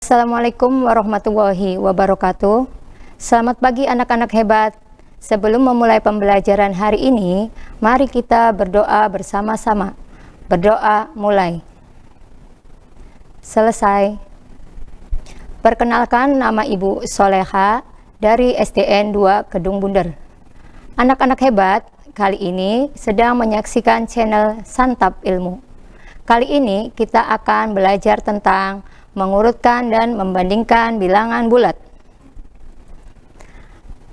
Assalamualaikum warahmatullahi wabarakatuh. Selamat pagi anak-anak hebat. Sebelum memulai pembelajaran hari ini, mari kita berdoa bersama-sama. Berdoa mulai. Selesai. Perkenalkan, nama Ibu Soleha dari SDN 2 Kedung Bunder. Anak-anak hebat, kali ini sedang menyaksikan channel Santap Ilmu. Kali ini kita akan belajar tentang mengurutkan dan membandingkan bilangan bulat.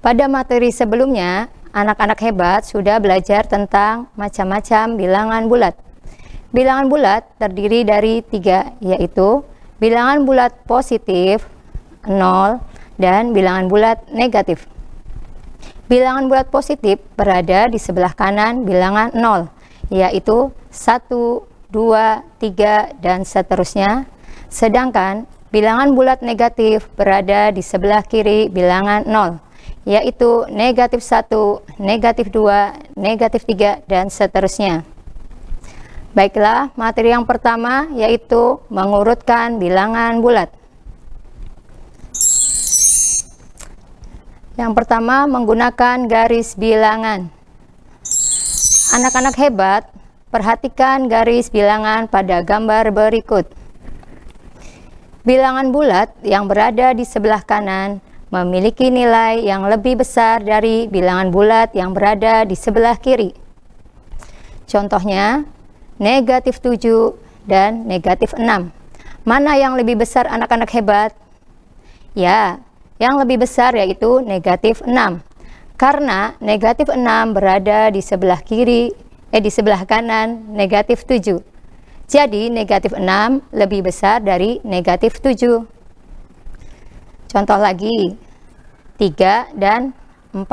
Pada materi sebelumnya, anak-anak hebat sudah belajar tentang macam-macam bilangan bulat. Bilangan bulat terdiri dari 3, yaitu bilangan bulat positif, 0, dan bilangan bulat negatif. Bilangan bulat positif berada di sebelah kanan bilangan 0, yaitu 1, 2, 3, dan seterusnya. Sedangkan bilangan bulat negatif berada di sebelah kiri bilangan 0, yaitu negatif 1, negatif 2, negatif 3, dan seterusnya. Baiklah, materi yang pertama yaitu mengurutkan bilangan bulat. Yang pertama, menggunakan garis bilangan. Anak-anak hebat, perhatikan garis bilangan pada gambar berikut. Bilangan bulat yang berada di sebelah kanan memiliki nilai yang lebih besar dari bilangan bulat yang berada di sebelah kiri. Contohnya, negatif 7 dan negatif 6. Mana yang lebih besar anak-anak hebat? Ya, yang lebih besar yaitu negatif 6. Karena negatif 6 berada di sebelah di sebelah kanan negatif 7. Jadi negatif 6 lebih besar dari negatif 7. Contoh lagi, 3 dan 4.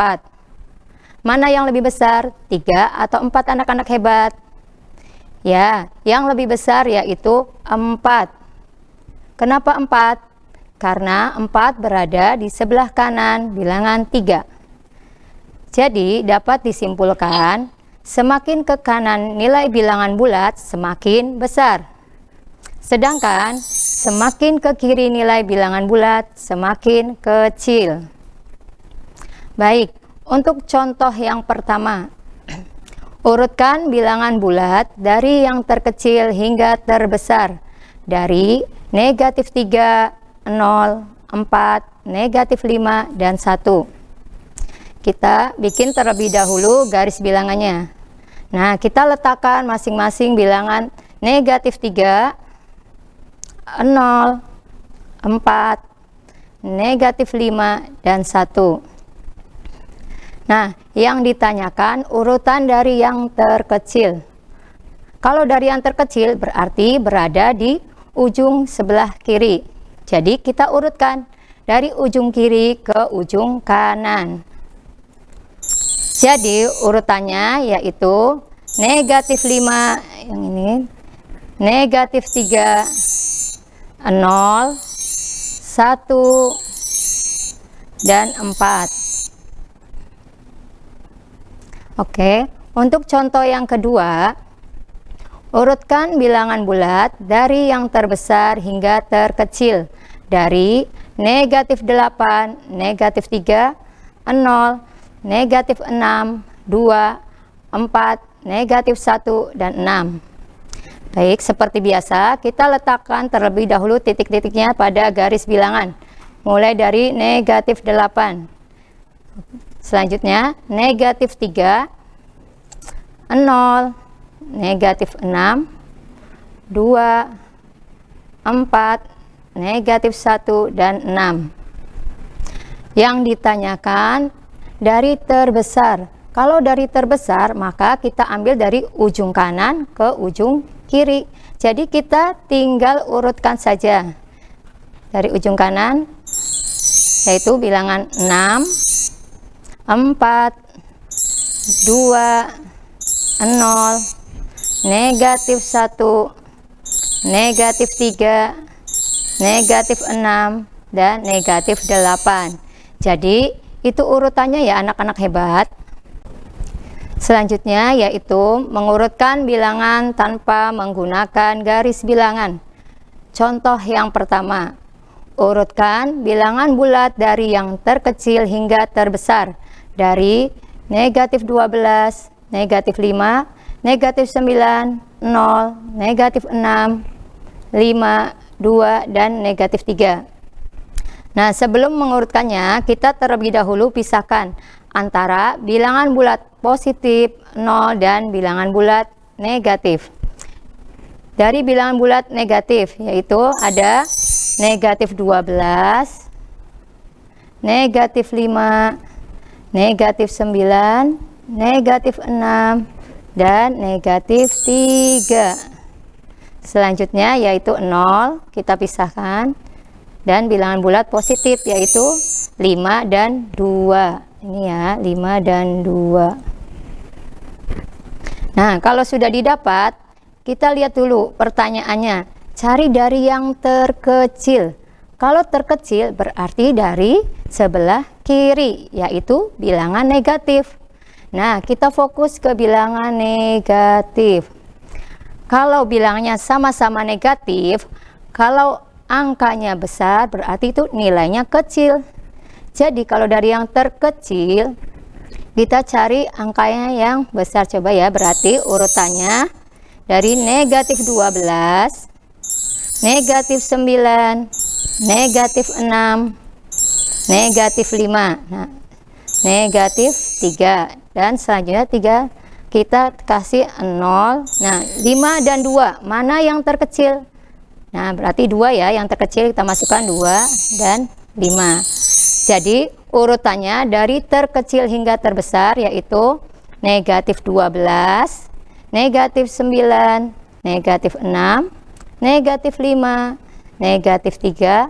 Mana yang lebih besar, 3 atau 4 anak-anak hebat? Ya, yang lebih besar yaitu 4. Kenapa 4? Karena 4 berada di sebelah kanan bilangan 3. Jadi dapat disimpulkan, semakin ke kanan nilai bilangan bulat semakin besar. Sedangkan semakin ke kiri nilai bilangan bulat semakin kecil. Baik, untuk contoh yang pertama. Urutkan bilangan bulat dari yang terkecil hingga terbesar. Dari negatif 3, 0, 4, negatif 5, dan 1. Kita bikin terlebih dahulu garis bilangannya. Nah, kita letakkan masing-masing bilangan negatif 3, 0, 4, negatif 5, dan 1. Nah, yang ditanyakan urutan dari yang terkecil. Kalau dari yang terkecil berarti berada di ujung sebelah kiri. Jadi kita urutkan dari ujung kiri ke ujung kanan. Jadi urutannya yaitu negatif 5, yang ini, negatif 3, 0, 1, dan 4. Oke, untuk contoh yang kedua, urutkan bilangan bulat dari yang terbesar hingga terkecil. Dari negatif 8, negatif 3, 0, negatif 6, 2, 4, negatif 1, dan 6. Baik, seperti biasa, kita letakkan terlebih dahulu titik-titiknya pada garis bilangan. Mulai dari negatif 8. Selanjutnya, negatif 3, 0, negatif 6, 2, 4, negatif 1, dan 6. Yang ditanyakan dari terbesar. Kalau dari terbesar, maka kita ambil dari ujung kanan ke ujung kiri. Jadi kita tinggal urutkan saja. Dari ujung kanan, yaitu bilangan 6, 4, 2, 0, negatif 1, negatif 3, negatif 6, dan negatif 8. Jadi itu urutannya ya anak-anak hebat. Selanjutnya yaitu mengurutkan bilangan tanpa menggunakan garis bilangan. Contoh yang pertama, Urutkan bilangan bulat dari yang terkecil hingga terbesar. Dari negatif 12, negatif 5, negatif 9, 0, negatif 6, 5, 2, dan negatif 3. Nah, sebelum mengurutkannya, kita terlebih dahulu pisahkan antara bilangan bulat positif 0 dan bilangan bulat negatif. Dari bilangan bulat negatif, yaitu ada negatif 12, negatif 5, negatif 9, negatif 6, dan negatif 3. Selanjutnya yaitu 0, kita pisahkan. Dan bilangan bulat positif yaitu 5 dan 2. Ini ya, 5 dan 2. Nah, kalau sudah didapat, kita lihat dulu pertanyaannya. Cari dari yang terkecil. Kalau terkecil berarti dari sebelah kiri, yaitu bilangan negatif. Nah, kita fokus ke bilangan negatif. Kalau bilangnya sama-sama negatif, kalau angkanya besar berarti itu nilainya kecil. Jadi kalau dari yang terkecil, kita cari angkanya yang besar. Coba ya, berarti urutannya dari negatif 12, negatif 9, negatif 6, negatif 5, nah, negatif 3, dan selanjutnya 3 kita kasih 0. Nah, 5 dan 2 mana yang terkecil? Nah, berarti 2 ya, yang terkecil kita masukkan 2 dan 5. Jadi urutannya dari terkecil hingga terbesar yaitu negatif 12, negatif 9, negatif 6, negatif 5, negatif 3,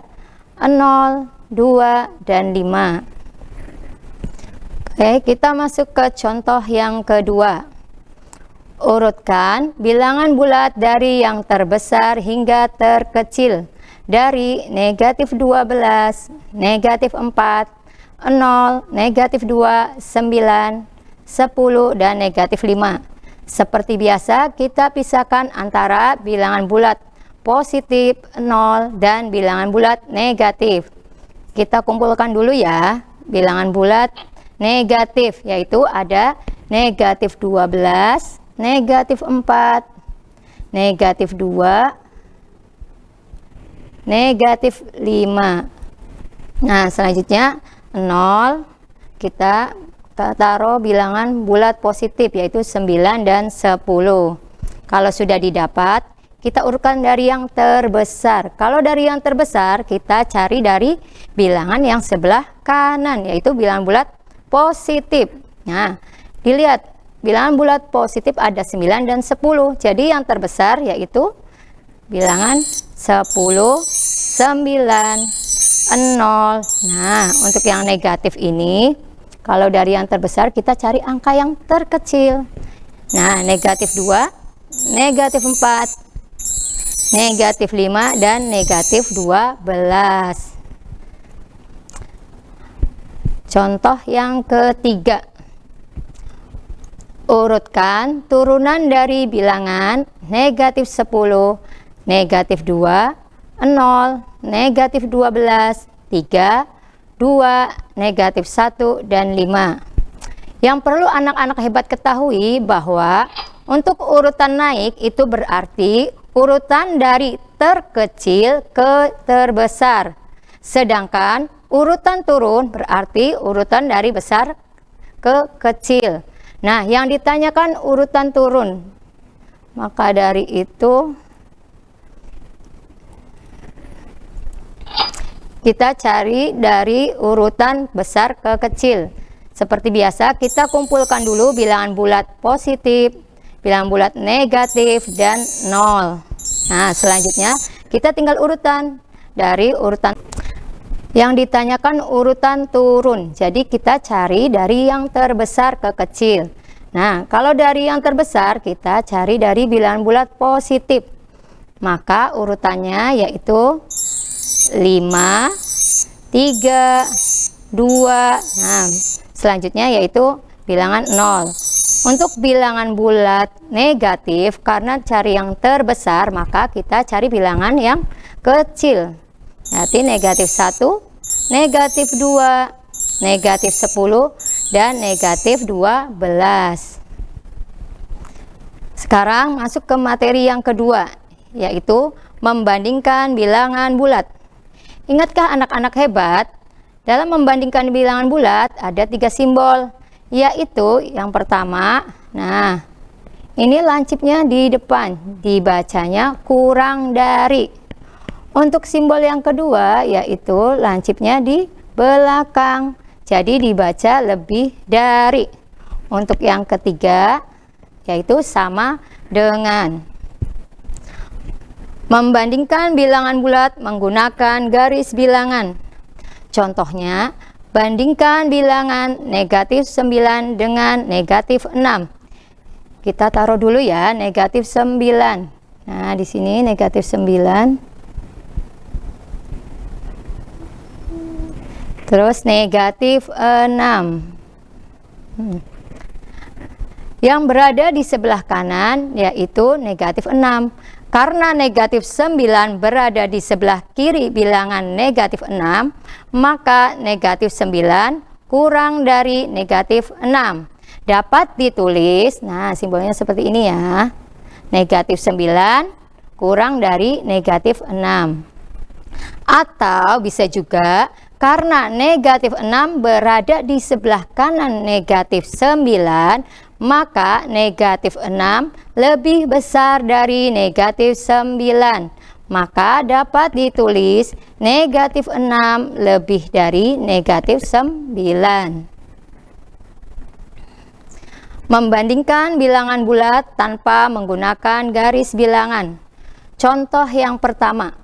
0, 2, dan 5. Oke, kita masuk ke contoh yang kedua. Urutkan bilangan bulat dari yang terbesar hingga terkecil. Dari negatif 12, negatif 4, 0, negatif 2, 9, 10, dan negatif 5. Seperti biasa, kita pisahkan antara bilangan bulat positif 0 dan bilangan bulat negatif. Kita kumpulkan dulu ya bilangan bulat negatif, yaitu ada negatif 12, negatif 4, negatif 2, negatif 5. Nah, selanjutnya 0 kita taruh bilangan bulat positif yaitu 9 dan 10. Kalau sudah didapat, kita urutkan dari yang terbesar. Kalau dari yang terbesar, kita cari dari bilangan yang sebelah kanan yaitu bilangan bulat positif. Nah, dilihat bilangan bulat positif ada 9 dan 10. Jadi yang terbesar yaitu bilangan 10, 9, 0. Nah, untuk yang negatif ini, kalau dari yang terbesar kita cari angka yang terkecil. Nah, negatif 2, negatif 4, negatif 5, dan negatif 12. Contoh yang ketiga. Urutkan turunan dari bilangan negatif 10, negatif 2, 0, negatif 12, 3, 2, negatif 1, dan 5. Yang perlu anak-anak hebat ketahui bahwa untuk urutan naik itu berarti urutan dari terkecil ke terbesar. Sedangkan urutan turun berarti urutan dari besar ke kecil. Nah, yang ditanyakan urutan turun. Maka dari itu kita cari dari urutan besar ke kecil. Seperti biasa, kita kumpulkan dulu bilangan bulat positif, bilangan bulat negatif, dan 0. Nah, selanjutnya kita tinggal urutan. Dari urutan yang ditanyakan urutan turun. Jadi kita cari dari yang terbesar ke kecil. Nah, kalau dari yang terbesar kita cari dari bilangan bulat positif. Maka urutannya yaitu 5, 3, 2. Nah, selanjutnya yaitu bilangan 0. Untuk bilangan bulat negatif, karena cari yang terbesar, maka kita cari bilangan yang kecil. Berarti negatif 1, negatif 2, negatif 10, dan negatif 12. Sekarang masuk ke materi yang kedua, yaitu membandingkan bilangan bulat. Ingatkah anak-anak hebat? Dalam membandingkan bilangan bulat ada 3 simbol, yaitu yang pertama, nah ini lancipnya di depan, dibacanya kurang dari. Untuk simbol yang kedua yaitu lancipnya di belakang, jadi dibaca lebih dari. Untuk yang ketiga yaitu sama dengan. Membandingkan bilangan bulat menggunakan garis bilangan. Contohnya, bandingkan bilangan negatif 9 dengan negatif 6. Kita taruh dulu ya, negatif 9. Nah, di sini negatif 9. Terus negatif 6. Yang berada di sebelah kanan yaitu negatif 6. Karena negatif 9 berada di sebelah kiri bilangan negatif 6, maka negatif 9 kurang dari negatif 6. Dapat ditulis, nah simbolnya seperti ini ya, negatif 9 kurang dari negatif 6. Atau bisa juga karena negatif 6 berada di sebelah kanan negatif 9, maka negatif 6 lebih besar dari negatif 9. Maka dapat ditulis negatif 6 lebih dari negatif 9. Membandingkan bilangan bulat tanpa menggunakan garis bilangan. Contoh yang pertama,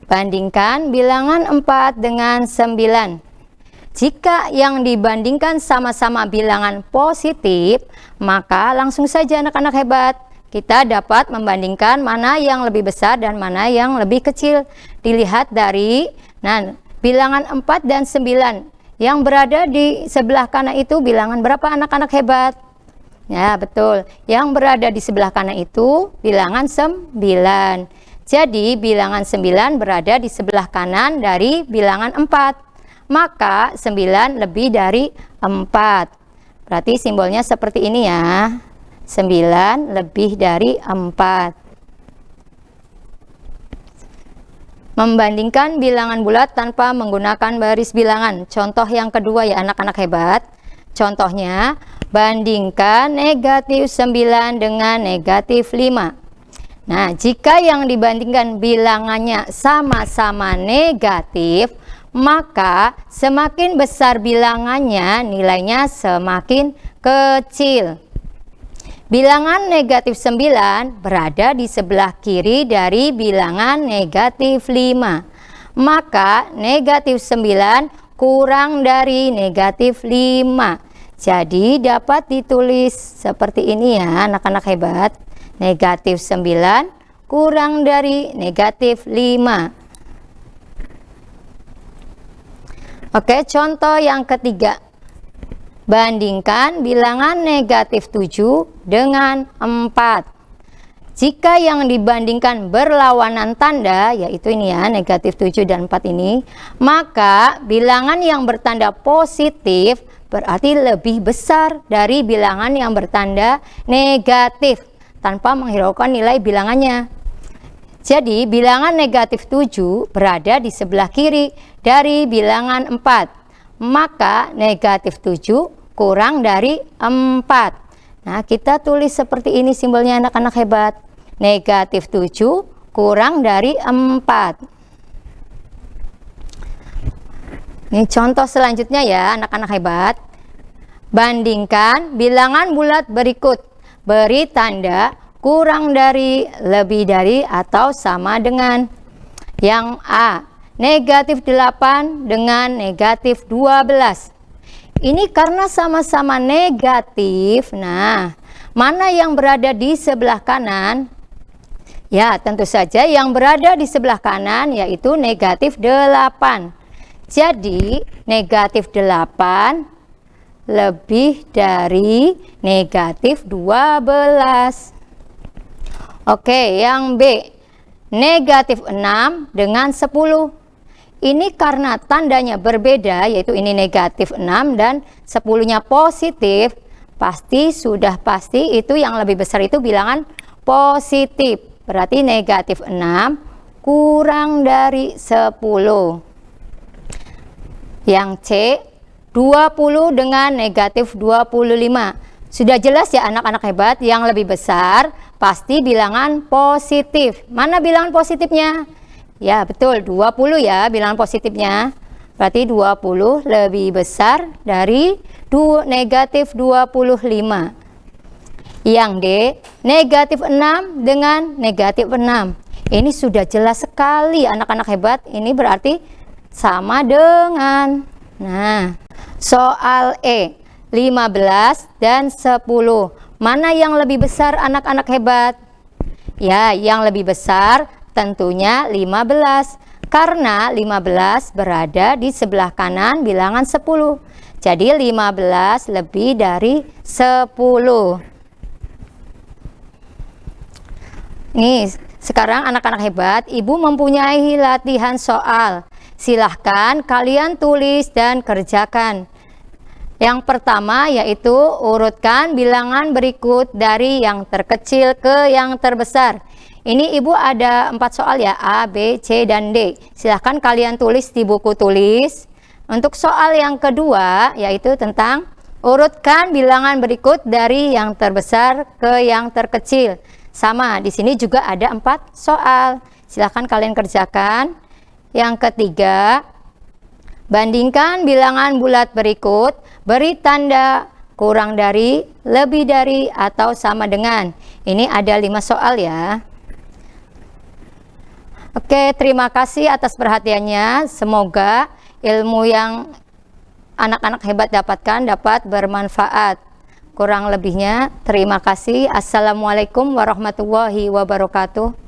bandingkan bilangan 4 dengan 9. Jika yang dibandingkan sama-sama bilangan positif, maka langsung saja anak-anak hebat, kita dapat membandingkan mana yang lebih besar dan mana yang lebih kecil. Dilihat dari bilangan 4 dan 9. Yang berada di sebelah kanan itu bilangan berapa anak-anak hebat? Ya, betul. Yang berada di sebelah kanan itu bilangan 9. Jadi, bilangan 9 berada di sebelah kanan dari bilangan 4. Maka, 9 lebih dari 4. Berarti simbolnya seperti ini ya. 9 lebih dari 4. Membandingkan bilangan bulat tanpa menggunakan baris bilangan. Contoh yang kedua ya anak-anak hebat. Contohnya, bandingkan negatif 9 dengan negatif 5. Nah, jika yang dibandingkan bilangannya sama-sama negatif, maka semakin besar bilangannya, nilainya semakin kecil. Bilangan negatif 9 berada di sebelah kiri dari bilangan negatif 5. Maka negatif 9 kurang dari negatif 5. Jadi dapat ditulis seperti ini ya anak-anak hebat. Negatif 9 kurang dari negatif 5. Oke, contoh yang ketiga. Bandingkan bilangan negatif 7 dengan 4. Jika yang dibandingkan berlawanan tanda, yaitu ini ya, negatif 7 dan 4 ini, maka bilangan yang bertanda positif berarti lebih besar dari bilangan yang bertanda negatif tanpa menghiraukan nilai bilangannya. Jadi bilangan negatif 7 berada di sebelah kiri dari bilangan 4. Maka negatif 7 kurang dari 4. Nah, kita tulis seperti ini simbolnya anak-anak hebat. Negatif 7 kurang dari 4. Ini contoh selanjutnya ya anak-anak hebat. Bandingkan bilangan bulat berikut. Beri tanda kurang dari, lebih dari, atau sama dengan. Yang A, negatif 8 dengan negatif 12. Ini karena sama-sama negatif. Nah, mana yang berada di sebelah kanan? Ya, tentu saja yang berada di sebelah kanan yaitu negatif 8. Jadi, negatif 8 lebih dari negatif 12. Oke, yang B, negatif 6 dengan 10. Ini karena tandanya berbeda, yaitu ini negatif 6 dan 10-nya positif, sudah pasti itu yang lebih besar itu bilangan positif. Berarti negatif 6 kurang dari 10. Yang C, 20 dengan negatif 25. Sudah jelas ya anak-anak hebat, yang lebih besar pasti bilangan positif. Mana bilangan positifnya? Ya betul, 20 ya bilangan positifnya. Berarti 20 lebih besar dari negatif 25. Yang D, negatif 6 dengan negatif 6. Ini sudah jelas sekali anak-anak hebat, ini berarti sama dengan. Nah, soal E, 15 dan 10. Mana yang lebih besar anak-anak hebat? Ya, yang lebih besar tentunya 15. Karena 15 berada di sebelah kanan bilangan 10. Jadi 15 lebih dari 10. Nih, sekarang anak-anak hebat, Ibu mempunyai latihan soal. Silahkan kalian tulis dan kerjakan. Yang pertama yaitu urutkan bilangan berikut dari yang terkecil ke yang terbesar. Ini Ibu ada 4 soal ya, A, B, C, dan D. Silahkan kalian tulis di buku tulis. Untuk soal yang kedua yaitu tentang urutkan bilangan berikut dari yang terbesar ke yang terkecil. Sama, di sini juga ada 4 soal. Silahkan kalian kerjakan. Yang ketiga, bandingkan bilangan bulat berikut, beri tanda kurang dari, lebih dari, atau sama dengan. Ini ada 5 soal ya. Oke, terima kasih atas perhatiannya. Semoga ilmu yang anak-anak hebat dapatkan dapat bermanfaat. Kurang lebihnya, terima kasih. Assalamualaikum warahmatullahi wabarakatuh.